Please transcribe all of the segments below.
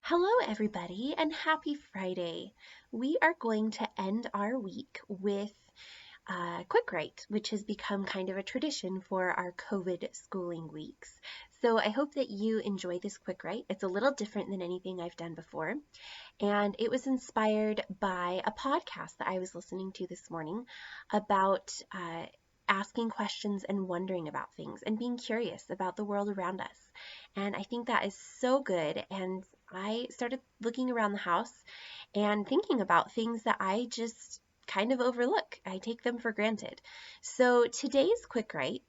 Hello, everybody, and happy Friday. We are going to end our week with Quick Write, which has become kind of a tradition for our COVID schooling weeks. So I hope that you enjoy this Quick Write. It's a little different than anything I've done before, and it was inspired by a podcast that I was listening to this morning about asking questions and wondering about things and being curious about the world around us. And I think that is so good. And I started looking around the house and thinking about things that I just kind of overlook. I take them for granted. So today's Quick Write,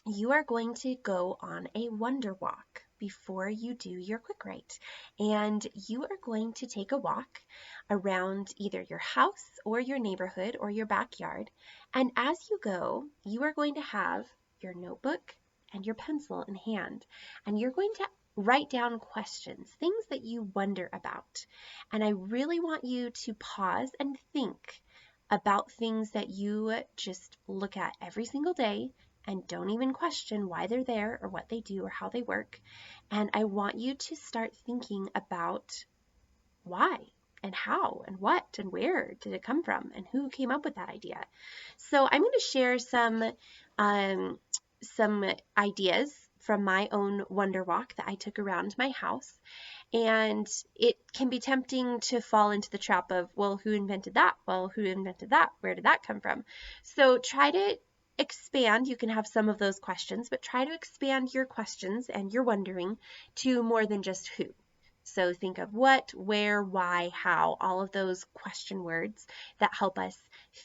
you are going to go on a wonder walk before you do your Quick Write. And you are going to take a walk around either your house or your neighborhood or your backyard. And as you go, you are going to have your notebook and your pencil in hand. And you're going to write down questions, things that you wonder about. And I really want you to pause and think about things that you just look at every single day and don't even question why they're there or what they do or how they work. And I want you to start thinking about why and how and what and where did it come from and who came up with that idea. So I'm going to share some ideas from my own wonder walk that I took around my house. And it can be tempting to fall into the trap of, well, who invented that? Well, who invented that? Where did that come from? So try to expand. You can have some of those questions, but try to expand your questions and your wondering to more than just who. So think of what, where, why, how, all of those question words that help us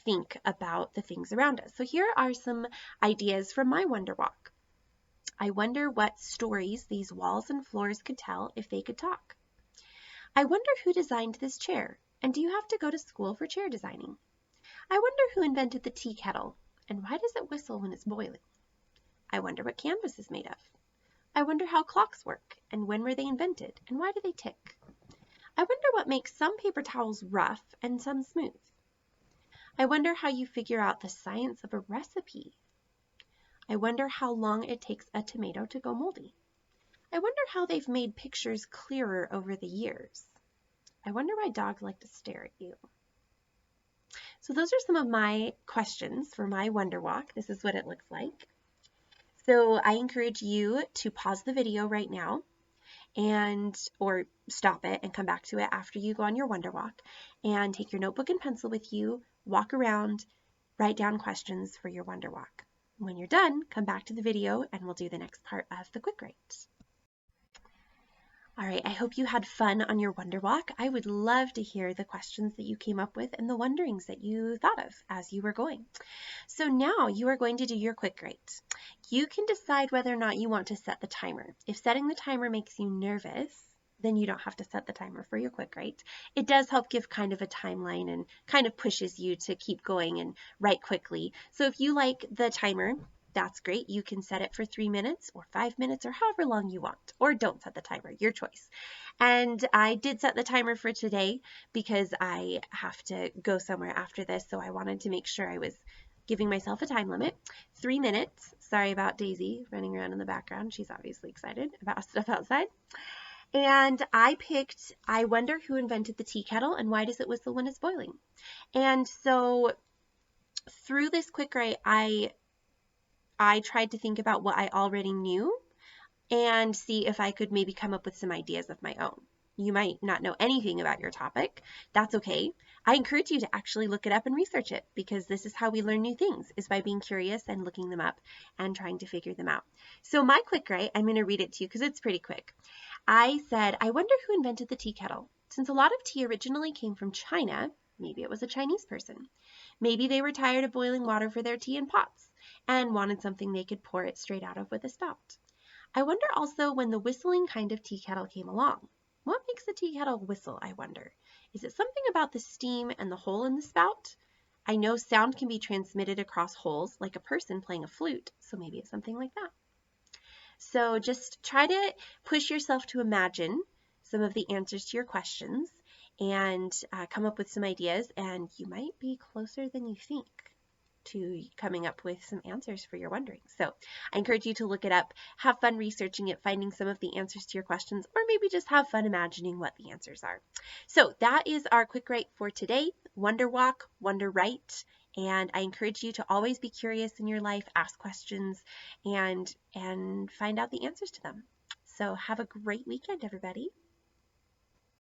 think about the things around us. So here are some ideas from my wonder walk. I wonder what stories these walls and floors could tell if they could talk. I wonder who designed this chair, and do you have to go to school for chair designing? I wonder who invented the tea kettle, and why does it whistle when it's boiling? I wonder what canvas is made of. I wonder how clocks work, and when were they invented, and why do they tick? I wonder what makes some paper towels rough and some smooth. I wonder how you figure out the science of a recipe. I wonder how long it takes a tomato to go moldy. I wonder how they've made pictures clearer over the years. I wonder why dogs like to stare at you. So those are some of my questions for my wonder walk. This is what it looks like. So I encourage you to pause the video right now or stop it and come back to it after you go on your wonder walk and take your notebook and pencil with you, walk around, write down questions for your wonder walk. When you're done, come back to the video and we'll do the next part of the Quick Write. All right, I hope you had fun on your wonder walk. I would love to hear the questions that you came up with and the wonderings that you thought of as you were going. So now you are going to do your Quick Write. You can decide whether or not you want to set the timer. If setting the timer makes you nervous, then you don't have to set the timer for your Quick Write. It does help give kind of a timeline and kind of pushes you to keep going and write quickly. So if you like the timer, that's great. You can set it for 3 minutes or 5 minutes or however long you want, or don't set the timer, your choice. And I did set the timer for today because I have to go somewhere after this, so I wanted to make sure I was giving myself a time limit. 3 minutes. Sorry about Daisy running around in the background. She's obviously excited about stuff outside. And I wonder who invented the tea kettle and why does it whistle when it's boiling? And so through this Quick Write, I tried to think about what I already knew and see if I could maybe come up with some ideas of my own. You might not know anything about your topic. That's okay. I encourage you to actually look it up and research it because this is how we learn new things, is by being curious and looking them up and trying to figure them out. So my Quick Write, I'm going to read it to you because it's pretty quick. I said, I wonder who invented the tea kettle. Since a lot of tea originally came from China, maybe it was a Chinese person. Maybe they were tired of boiling water for their tea in pots and wanted something they could pour it straight out of with a spout. I wonder also when the whistling kind of tea kettle came along. What makes the tea kettle whistle, I wonder? Is it something about the steam and the hole in the spout? I know sound can be transmitted across holes like a person playing a flute, so maybe it's something like that. So just try to push yourself to imagine some of the answers to your questions and come up with some ideas, and you might be closer than you think. to coming up with some answers for your wondering. So I encourage you to look it up, have fun researching it, finding some of the answers to your questions, or maybe just have fun imagining what the answers are. So that is our quick write for today. Wonder walk, wonder write. And I encourage you to always be curious in your life, ask questions, and find out the answers to them. So have a great weekend, everybody.